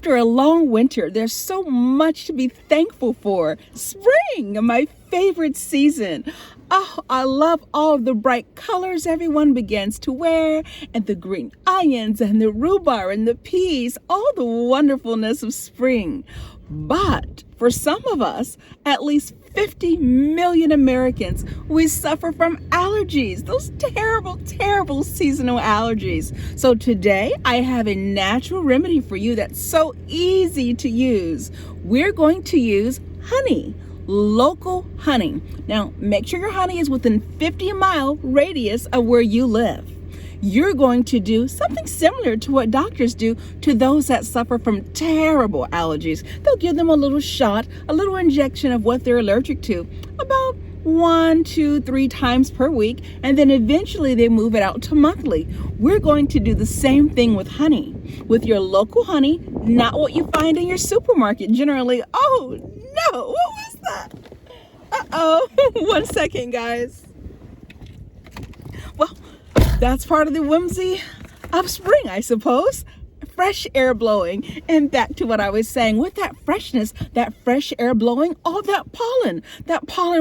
After a long winter, there's so much to be thankful for. Spring, my favorite season. Oh, I love all of the bright colors everyone begins to wear, and the green onions and the rhubarb and the peas, all the wonderfulness of spring. But for some of us, at least 50 million Americans, we suffer from allergies, those terrible, terrible seasonal allergies. So today I have a natural remedy for you that's so easy to use. We're going to use honey. Local honey. Now, make sure your honey is within 50-mile radius of where you live. You're going to do something similar to what doctors do to those that suffer from terrible allergies. They'll give them a little shot, a little injection of what they're allergic to, about 1, 2, 3 times per week, and then eventually they move it out to monthly. We're going to do the same thing with honey, with your local honey, not what you find in your supermarket generally. Oh no, what was that? Uh-oh, 1 second, guys. Well, that's part of the whimsy of spring, I suppose. Fresh air blowing. And back to what I was saying, with that freshness, that fresh air blowing, all that pollen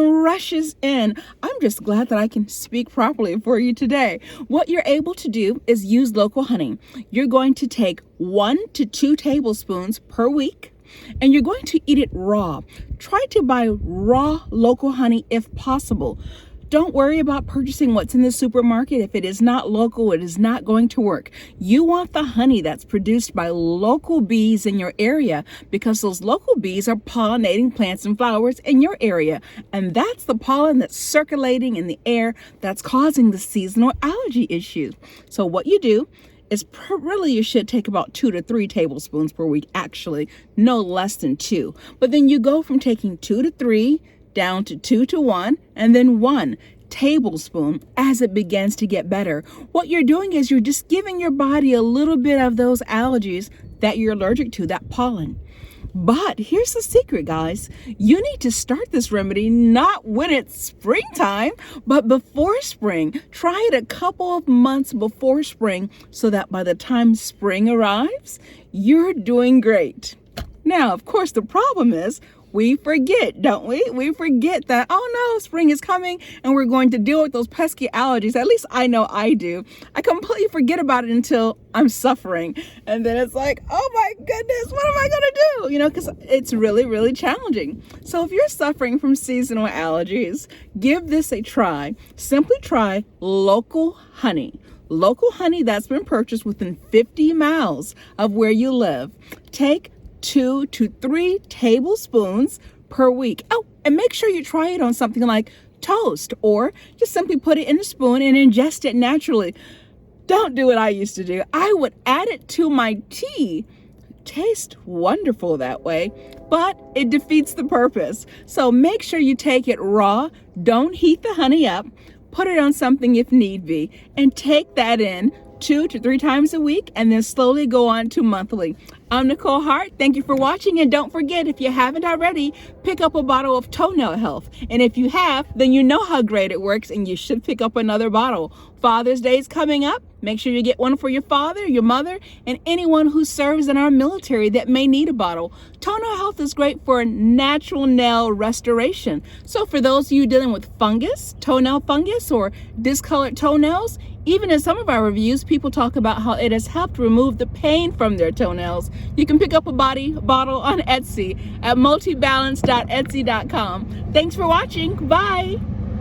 rushes in. I'm just glad that I can speak properly for you today. What you're able to do is use local honey. You're going to take 1 to 2 tablespoons per week, and you're going to eat it raw. Try to buy raw local honey if possible. Don't worry about purchasing what's in the supermarket. If it is not local, it is not going to work. You want the honey that's produced by local bees in your area, because those local bees are pollinating plants and flowers in your area. And that's the pollen that's circulating in the air that's causing the seasonal allergy issue. So what you do is really you should take about 2 to 3 tablespoons per week, actually, no less than 2. But then you go from taking 2 to 3 down to 2 to 1, and then 1 tablespoon as it begins to get better. What you're doing is you're just giving your body a little bit of those allergies that you're allergic to, that pollen. But here's the secret, guys. You need to start this remedy not when it's springtime, but before spring. Try it a couple of months before spring so that by the time spring arrives, you're doing great. Now, of course, the problem is we forget, don't we? We forget that, oh no, spring is coming and we're going to deal with those pesky allergies. At least I know I do. I completely forget about it until I'm suffering. And then it's like, oh my goodness, what am I going to do? You know, because it's really, really challenging. So if you're suffering from seasonal allergies, give this a try. Simply try local honey. Local honey that's been purchased within 50 miles of where you live. Take 2 to 3 tablespoons per week. Oh, and make sure you try it on something like toast, or just simply put it in a spoon and ingest it naturally. Don't do what I used to do. I would add it to my tea. Tastes wonderful that way, but it defeats the purpose. So make sure you take it raw. Don't heat the honey up. Put it on something if need be, and take that in 2 to 3 times a week, and then slowly go on to monthly. I'm Nicole Heart. Thank you for watching, and don't forget, if you haven't already, pick up a bottle of Toenail Health. And if you have, then you know how great it works, and you should pick up another bottle. Father's Day is coming up. Make sure you get one for your father, your mother, and anyone who serves in our military that may need a bottle. Toenail Health is great for natural nail restoration. So for those of you dealing with fungus, toenail fungus, or discolored toenails, even in some of our reviews, people talk about how it has helped remove the pain from their toenails. You can pick up a bottle on Etsy at multibalance.etsy.com. Thanks for watching. Bye.